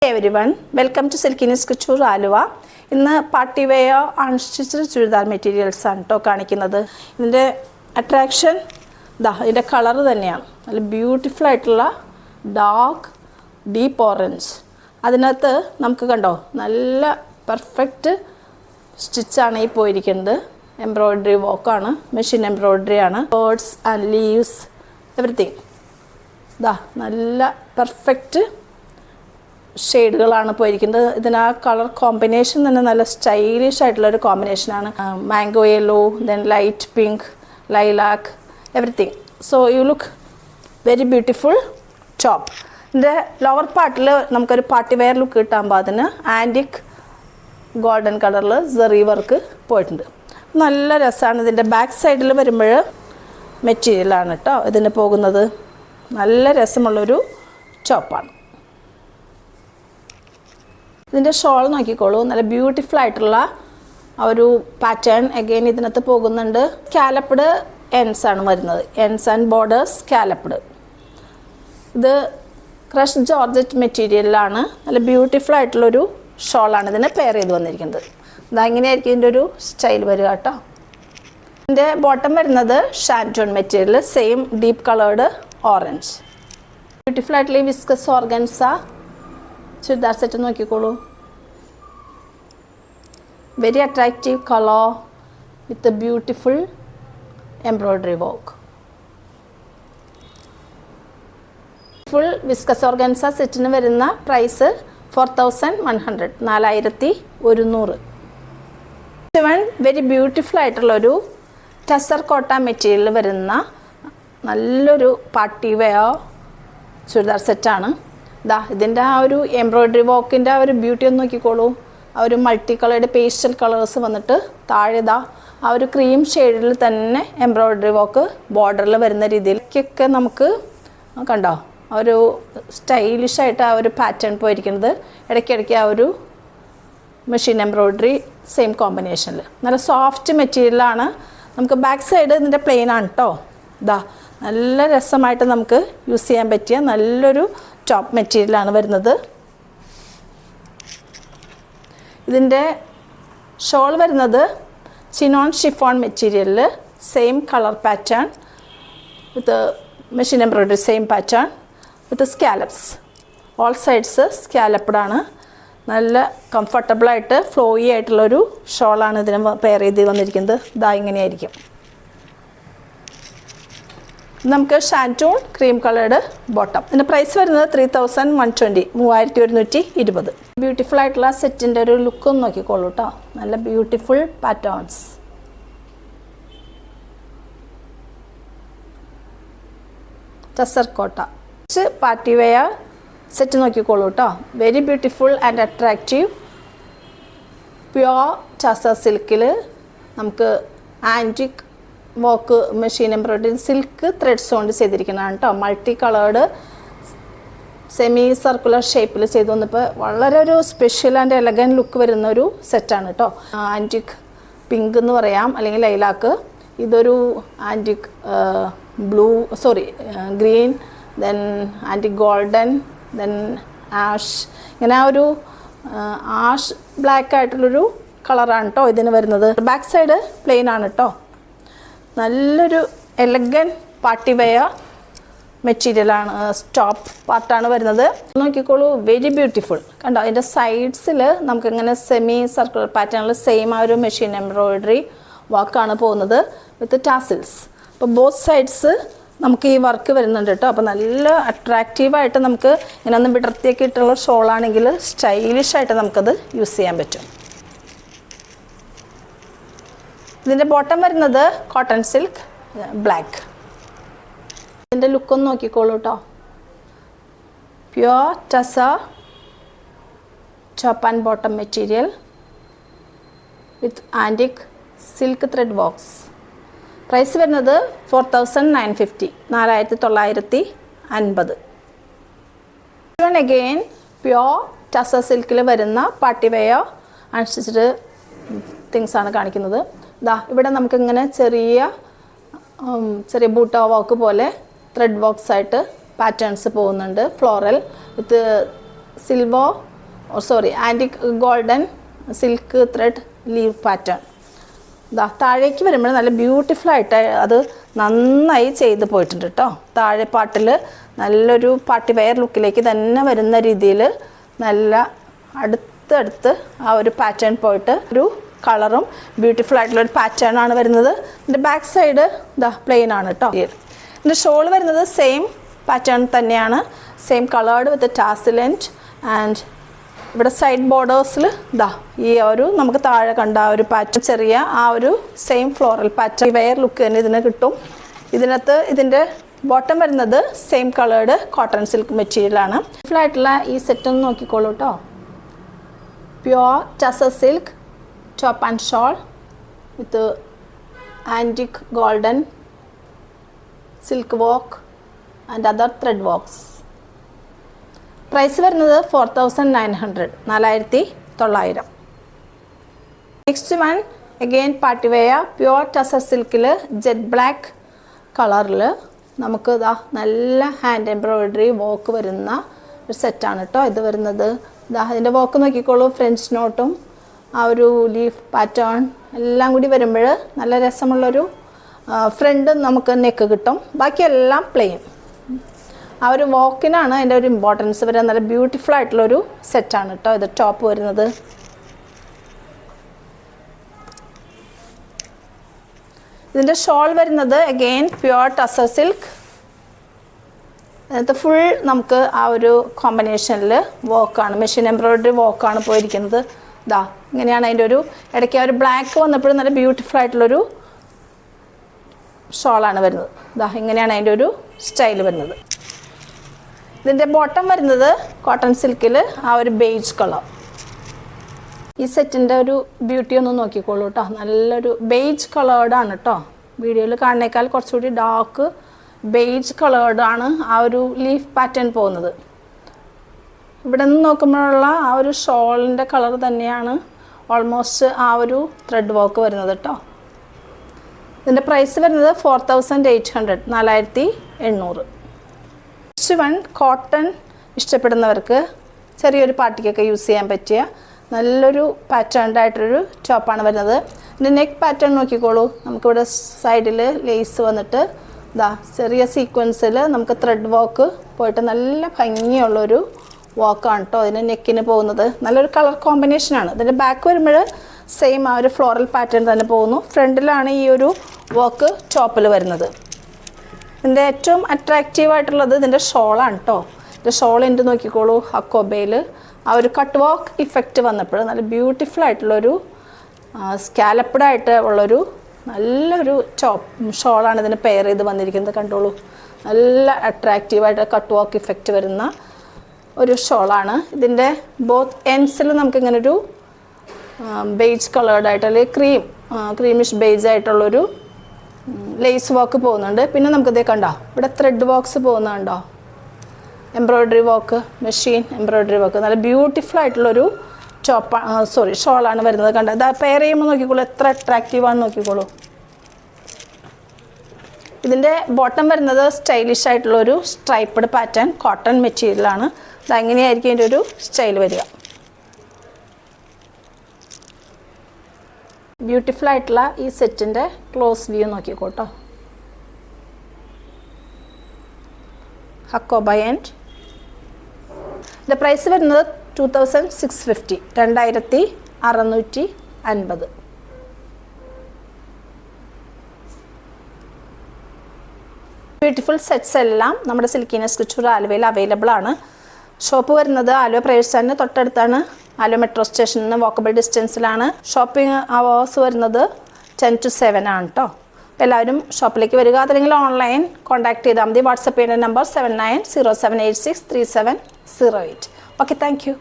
Hey everyone, welcome to Silkiness Couture Aluva. ഇന്ന് party wear unstitched churidar materials ആണ് കേട്ടോ കാണിക്കുന്നത്. ഇതിൻ്റെ അട്രാക്ഷൻ ഇതിൻ്റെ കളർ തന്നെയാണ്. നല്ല ബ്യൂട്ടിഫുൾ ആയിട്ടുള്ള ഡാർക്ക് ഡീപ്പ് ഓറഞ്ച്. അതിനകത്ത് നമുക്ക് കണ്ടോ നല്ല പെർഫെക്റ്റ് സ്റ്റിച്ചാണ് ഈ പോയിരിക്കുന്നത്. എംബ്രോയ്ഡറി വർക്കാണ്, മെഷീൻ എംബ്രോയ്ഡറി ആണ്. Birds and leaves everything. നല്ല പെർഫെക്റ്റ് ഷെയ്ഡുകളാണ് പോയിരിക്കുന്നത്. ഇതിന് ആ കളർ കോമ്പിനേഷൻ തന്നെ നല്ല സ്റ്റൈലിഷ് ആയിട്ടുള്ളൊരു കോമ്പിനേഷനാണ്. Mango yellow, then light pink, lilac, everything. So you look very beautiful top. ഇതിൻ്റെ ലോവർ പാർട്ടിൽ നമുക്കൊരു പാർട്ടി വെയർ ലുക്ക് കിട്ടാകുമ്പോൾ അതിന് ആൻറ്റിക് ഗോൾഡൻ കളറിൽ സെറി വർക്ക് പോയിട്ടുണ്ട്. നല്ല രസമാണ്. ഇതിൻ്റെ ബാക്ക് സൈഡിൽ വരുമ്പോൾ മെറ്റീരിയലാണ് കേട്ടോ ഇതിന് പോകുന്നത്. നല്ല രസമുള്ളൊരു ടോപ്പാണ്. ഇതിൻ്റെ ഷോൾ നോക്കിക്കോളൂ, നല്ല ബ്യൂട്ടിഫുൾ ആയിട്ടുള്ള ഒരു പാറ്റേൺ അഗെയിൻ ഇതിനകത്ത് പോകുന്നുണ്ട്. സ്കാലപ്ഡ് എൻസ് ആണ് വരുന്നത്, എൻസ് ആൻഡ് ബോർഡേഴ്സ് സ്കാലപ്ഡ്. ഇത് ക്രഷ് ജോർജറ്റ് മെറ്റീരിയലിലാണ്. നല്ല ബ്യൂട്ടിഫുൾ ആയിട്ടുള്ളൊരു ഷോളാണ് ഇതിന് പെയർ ചെയ്ത് വന്നിരിക്കുന്നത്. ഇങ്ങനെയായിരിക്കും ഇതിൻ്റെ ഒരു സ്റ്റൈൽ വരിക കേട്ടോ. ഇതിൻ്റെ ബോട്ടം വരുന്നത് ഷാൻറ്റോൺ material, same deep coloured orange. Beautiful ആയിട്ടുള്ള ഈ വിസ്കസ് ഓർഗൻസ ചുരിദാർ സെറ്റ് നോക്കിക്കോളൂ. വെരി അട്രാക്റ്റീവ് കളർ വിത്ത് beautiful embroidery work. Full viscous organza സെറ്റിന് വരുന്ന പ്രൈസ് 4100, 4100. വെരി ബ്യൂട്ടിഫുൾ ആയിട്ടുള്ളൊരു ടസർ കോട്ട മെറ്റീരിയൽ വരുന്ന നല്ലൊരു പാർട്ടി വെയർ ചുരിദാർ സെറ്റാണ്. ഇതിൻ്റെ ആ ഒരു എംബ്രോയ്ഡറി വർക്കിൻ്റെ ആ ഒരു ബ്യൂട്ടി ഒന്ന് നോക്കിക്കോളൂ. ആ ഒരു മൾട്ടി കളേർഡ് പേസ്റ്റൽ കളേഴ്സ് വന്നിട്ട് താഴെ ആ ഒരു ക്രീം ഷെയ്ഡിൽ തന്നെ എംബ്രോയ്ഡറി വർക്ക് ബോർഡറിൽ വരുന്ന രീതിയിലേക്കൊക്കെ നമുക്ക് കണ്ടോ ആ ഒരു സ്റ്റൈലിഷായിട്ട് ആ ഒരു പാറ്റേൺ പോയിരിക്കുന്നത്. ഇടയ്ക്കിടയ്ക്ക് ആ ഒരു മെഷീൻ എംബ്രോയ്ഡറി സെയിം കോമ്പിനേഷനിൽ നല്ല സോഫ്റ്റ് മെറ്റീരിയലാണ്. നമുക്ക് ബാക്ക് സൈഡ് ഇതിൻ്റെ പ്ലെയിൻ ആണ് കേട്ടോ. നല്ല രസമായിട്ട് നമുക്ക് യൂസ് ചെയ്യാൻ പറ്റിയ നല്ലൊരു ടോപ്പ് മെറ്റീരിയലാണ് വരുന്നത്. ഇതിൻ്റെ ഷോൾ വരുന്നത് ചിനോൺ ഷിഫോൺ മെറ്റീരിയലിൽ same colour pattern with machine embroidery same pattern with scallops. All sides സ്കാലപ്ഡാണ്. നല്ല കംഫർട്ടബിളായിട്ട് ഫ്ലോയി ആയിട്ടുള്ളൊരു ഷോളാണ് ഇതിന് പെയർ ചെയ്ത് വന്നിരിക്കുന്നത്. ഇങ്ങനെയായിരിക്കും. നമുക്ക് ഷാൻറ്റൂൺ ക്രീം കളേർഡ് ബോട്ടം. ഇതിൻ്റെ പ്രൈസ് വരുന്നത് 3120, 3120. ബ്യൂട്ടിഫുൾ ആയിട്ടുള്ള സെറ്റിൻ്റെ ഒരു ലുക്കും നോക്കിക്കോളൂ കേട്ടോ. നല്ല ബ്യൂട്ടിഫുൾ പാറ്റേൺസ്. ടസർ കോട്ട പാർട്ടി വെയർ സെറ്റ് നോക്കിക്കോളൂ കേട്ടോ. Very beautiful and attractive pure tussar സിൽക്കിൽ നമുക്ക് antique work machine embroidery silk threads കൊണ്ട് ചെയ്തിരിക്കുന്നതാണ് കേട്ടോ. മൾട്ടി കളേർഡ് സെമി സർക്കുലർ ഷേപ്പിൽ ചെയ്തു വന്നപ്പോൾ വളരെ ഒരു സ്പെഷ്യൽ ആൻഡ് എലഗൻറ്റ് ലുക്ക് വരുന്ന ഒരു സെറ്റാണ് കേട്ടോ. ആൻറ്റിക് പിങ്ക് എന്ന് പറയാം, അല്ലെങ്കിൽ ലൈലാക്ക്. ഇതൊരു antique green, then antique golden, then ash. ഇങ്ങനെ ആ ഒരു ആഷ് ബ്ലാക്ക് ആയിട്ടുള്ളൊരു കളറാണ് കേട്ടോ ഇതിന് വരുന്നത്. ബാക്ക് സൈഡ് പ്ലെയിൻ ആണ് കേട്ടോ. നല്ലൊരു എലഗൻറ്റ് പാർട്ടി വെയർ മെറ്റീരിയലാണ്. ടോപ്പ് പാർട്ടാണ് വരുന്നത്. നോക്കിക്കോളൂ, വെരി ബ്യൂട്ടിഫുൾ. കണ്ടോ അതിൻ്റെ സൈഡ്സിൽ നമുക്കിങ്ങനെ സെമി സർക്കുലർ പാറ്റേണിൽ സെയിം ആ ഒരു മെഷീൻ എംബ്രോയ്ഡറി വർക്കാണ് പോകുന്നത് വിത്ത് ടാസിൽസ്. അപ്പോൾ ബോത്ത് സൈഡ്സ് നമുക്ക് ഈ വർക്ക് വരുന്നുണ്ട് കേട്ടോ. അപ്പോൾ നല്ല അട്രാക്റ്റീവായിട്ട് നമുക്ക് ഇങ്ങനെ ഒന്ന് വിടർത്തിയൊക്കെ ഇട്ടുള്ള ഷോളാണെങ്കിൽ സ്റ്റൈലിഷായിട്ട് നമുക്കത് യൂസ് ചെയ്യാൻ പറ്റും. ഇതിൻ്റെ ബോട്ടം വരുന്നത് കോട്ടൺ സിൽക്ക് ബ്ലാക്ക്. ഇതിൻ്റെ ലുക്കൊന്ന് നോക്കിക്കോളൂ കേട്ടോ. Pure tussar top and bottom material with antique silk thread works. Price വരുന്നത് 4950, 4950. അഗെയിൻ പ്യുവർ ടസർ സിൽക്കിൽ വരുന്ന പാർട്ടി വെയർ അൺസ്റ്റിച്ച്ഡ് തിങ്സ് ആണ് കാണിക്കുന്നത്. ഇവിടെ നമുക്കിങ്ങനെ ചെറിയ ബൂട്ട വർക്ക് പോലെ ത്രെഡ് വർക്ക്സ് ആയിട്ട് പാറ്റേൺസ് പോകുന്നുണ്ട്. ഫ്ലോറൽ വിത്ത് silver antique golden silk thread leave pattern. താഴേക്ക് വരുമ്പോൾ നല്ല ബ്യൂട്ടിഫുൾ ആയിട്ട് അത് നന്നായി ചെയ്ത് പോയിട്ടുണ്ട് കേട്ടോ. താഴെ പാട്ടിൽ നല്ലൊരു പാർട്ടി വെയർ ലുക്കിലേക്ക് തന്നെ വരുന്ന രീതിയിൽ നല്ല അടുത്തടുത്ത് ആ ഒരു പാറ്റേൺ പോയിട്ട് ഒരു കളറും ബ്യൂട്ടിഫുൾ ആയിട്ടുള്ളൊരു പാറ്റേൺ ആണ് വരുന്നത്. ഇതിൻ്റെ ബാക്ക് സൈഡ് പ്ലെയിൻ ആണ് കേട്ടോ. ഇതിൻ്റെ ഷോൾ വരുന്നത് സെയിം പാറ്റേൺ തന്നെയാണ്, സെയിം കളേർഡ് വിത്ത് ടാസിൽ ആൻഡ് ഇവിടെ സൈഡ് ബോർഡേഴ്സിൽ ഈ ഒരു നമുക്ക് താഴെ കണ്ട ആ ഒരു പാറ്റേൺ ചെറിയ ആ ഒരു same floral pattern wear look തന്നെ ഇതിന് കിട്ടും. ഇതിനകത്ത് ഇതിൻ്റെ ബോട്ടം വരുന്നത് സെയിം കളേർഡ് കോട്ടൺ സിൽക്ക് മെറ്റീരിയലാണ്. ആയിട്ടുള്ള ഈ സെറ്റ് ഒന്ന് നോക്കിക്കോളൂ കേട്ടോ. Pure tussar silk top and shawl with antique golden silk work and other thread works. Price വരുന്നത് 4900, 4900. Next one again party wear pure tussar സിൽക്കിൽ ജെറ്റ് ബ്ലാക്ക് കളറിൽ നമുക്ക് നല്ല ഹാൻഡ് എംബ്രോയിഡറി വർക്ക് വരുന്ന ഒരു സെറ്റാണ് കേട്ടോ ഇത് വരുന്നത്. ഇതിൻ്റെ വർക്ക് നോക്കിക്കോളൂ. ഫ്രഞ്ച് നോട്ടും ആ ഒരു ലീഫ് പാറ്റേൺ എല്ലാം കൂടി വരുമ്പോൾ നല്ല രസമുള്ളൊരു ഫ്രണ്ട് നമുക്ക് നെക്ക് കിട്ടും. ബാക്കിയെല്ലാം പ്ലെയിൻ. ആ ഒരു വോക്കിനാണ് അതിൻ്റെ ഒരു ഇമ്പോർട്ടൻസ് വരുന്നത്. നല്ല ബ്യൂട്ടിഫുൾ ആയിട്ടുള്ളൊരു സെറ്റാണ് കേട്ടോ ഇത് ടോപ്പ് വരുന്നത്. ഇതിൻ്റെ ഷോൾ വരുന്നത് അഗെയിൻ പ്യുവർ ടസർ സിൽക്ക്. അതിനകത്ത് ഫുൾ നമുക്ക് ആ ഒരു കോമ്പിനേഷനിൽ വർക്കാണ്, മെഷീൻ എംബ്രോയിഡറി വർക്കാണ് പോയിരിക്കുന്നത്. ഇങ്ങനെയാണ് അതിൻ്റെ ഒരു ഇടയ്ക്ക് ആ ഒരു ബ്ലാക്ക് വന്നപ്പോഴും നല്ല ബ്യൂട്ടിഫുൾ ആയിട്ടുള്ളൊരു ഷോളാണ് വരുന്നത്. ഇങ്ങനെയാണ് അതിൻ്റെ ഒരു സ്റ്റൈൽ വരുന്നത്. ഇതിൻ്റെ ബോട്ടം വരുന്നത് കോട്ടൺ സിൽക്കിൽ ആ ഒരു ബേജ് കളർ. ഈ സെറ്റിൻ്റെ ഒരു ബ്യൂട്ടി ഒന്ന് നോക്കിക്കോളൂ കേട്ടോ. നല്ലൊരു ബേജ് കളേർഡാണ് കേട്ടോ. വീഡിയോയിൽ കാണുന്നേക്കാൾ കുറച്ചുകൂടി ഡാർക്ക് ബേജ് കളേർഡാണ് ആ ഒരു ലീഫ് പാറ്റേൺ പോകുന്നത്. ഇവിടെ നിന്ന് നോക്കുമ്പോഴുള്ള ആ ഒരു ഷോളിൻ്റെ കളർ തന്നെയാണ് ഓൾമോസ്റ്റ് ആ ഒരു ത്രെഡ് വർക്ക് വരുന്നത് കേട്ടോ. ഇതിൻ്റെ പ്രൈസ് വരുന്നത് 4800, 4800. നെക്സ്റ്റ് വൺ കോട്ടൺ ഇഷ്ടപ്പെടുന്നവർക്ക് ചെറിയൊരു പാർട്ടിക്കൊക്കെ യൂസ് ചെയ്യാൻ പറ്റിയ നല്ലൊരു പാറ്റേൺഡ് ആയിട്ടൊരു ടോപ്പാണ് വരുന്നത്. ഇതിൻ്റെ നെക്ക് പാറ്റേൺ നോക്കിക്കോളൂ. നമുക്കിവിടെ സൈഡിൽ ലേസ് വന്നിട്ട് ചെറിയ സീക്വൻസിൽ നമുക്ക് ത്രെഡ് വർക്ക് പോയിട്ട് നല്ല ഭംഗിയുള്ളൊരു വർക്കാണ് കേട്ടോ അതിന് നെക്കിന് പോകുന്നത്. നല്ലൊരു കളർ കോമ്പിനേഷനാണ്. ഇതിൻ്റെ ബാക്ക് വരുമ്പോൾ സെയിം ആ ഒരു ഫ്ലോറൽ പാറ്റേൺ തന്നെ പോകുന്നു. ഫ്രണ്ടിലാണ് ഈ ഒരു വർക്ക് ടോപ്പിൽ വരുന്നത്. ഇതിൻ്റെ ഏറ്റവും അട്രാക്റ്റീവായിട്ടുള്ളത് ഇതിൻ്റെ ഷോളാണ് കേട്ടോ. ഇതിൻ്റെ ഷോൾ എൻ്റെ നോക്കിക്കോളൂ. ഹക്കോബയിൽ ആ ഒരു കട്ട് വർക്ക് ഇഫക്റ്റ് വന്നപ്പോൾ നല്ല ബ്യൂട്ടിഫുൾ ആയിട്ടുള്ളൊരു സ്കാലപ്പ്ഡായിട്ട് ഉള്ളൊരു നല്ലൊരു ഷോളാണ് ഇതിന് പെയർ ചെയ്ത് വന്നിരിക്കുന്നത്. കണ്ടോളൂ, നല്ല അട്രാക്റ്റീവായിട്ട് കട്ട് വർക്ക് ഇഫക്റ്റ് വരുന്ന ഒരു ഷോളാണ്. ഇതിൻ്റെ ബോത്ത് എൻഡ്സിൽ നമുക്കിങ്ങനൊരു ബേജ് കളേർഡായിട്ട് അല്ലെങ്കിൽ ക്രീമിഷ് ബേജ് ആയിട്ടുള്ളൊരു ലേസ് വർക്ക് പോകുന്നുണ്ട്. പിന്നെ നമുക്കിതേ കണ്ടോ ഇവിടെ ത്രെഡ് വർക്ക്സ് പോകുന്നുണ്ടോ, embroidery work, machine embroidery work. നല്ല ബ്യൂട്ടിഫുൾ ആയിട്ടുള്ളൊരു ഷോളാണ് വരുന്നത്. കണ്ടോ, ഇതാ പെയർ ചെയ്യുമ്പോൾ നോക്കിക്കോളൂ എത്ര അട്രാക്റ്റീവാണെന്ന് നോക്കിക്കോളൂ. ഇതിൻ്റെ ബോട്ടം വരുന്നത് സ്റ്റൈലിഷ് ആയിട്ടുള്ളൊരു സ്ട്രൈപ്പ്ഡ് പാറ്റേൺ കോട്ടൺ മെറ്റീരിയലാണ്. അതങ്ങനെയായിരിക്കും ഇതിൻ്റെ ഒരു സ്റ്റൈൽ വരിക. ബ്യൂട്ടിഫുൾ ആയിട്ടുള്ള ഈ സെറ്റിൻ്റെ ക്ലോസ് വ്യൂ നോക്കിക്കോട്ടോ. ഹക്കോബ ആൻഡ് ഇതിൻ്റെ പ്രൈസ് വരുന്നത് 2650, 2650. ബ്യൂട്ടിഫുൾ സെറ്റ്സ് എല്ലാം നമ്മുടെ സിൽക്കിനെസ് കുച്ചൂർ ആലുവയിൽ അവൈലബിൾ ആണ്. ഷോപ്പ് വരുന്നത് ആലുവ പ്രൈവറ്റ് സ്റ്റാൻഡിന് തൊട്ടടുത്താണ്. ആലുവ മെട്രോ സ്റ്റേഷനിൽ നിന്ന് വാക്കബിൾ ഡിസ്റ്റൻസിലാണ്. ഷോപ്പിംഗ് അവേഴ്സ് വരുന്നത് 10 to 7 ആണ് കേട്ടോ. അപ്പോൾ എല്ലാവരും ഷോപ്പിലേക്ക് വരിക. അതല്ലെങ്കിൽ ഓൺലൈൻ കോൺടാക്ട് ചെയ്താൽ മതി. വാട്സപ്പ് ചെയ്യുന്ന നമ്പർ 7907863708. Okay, thank you.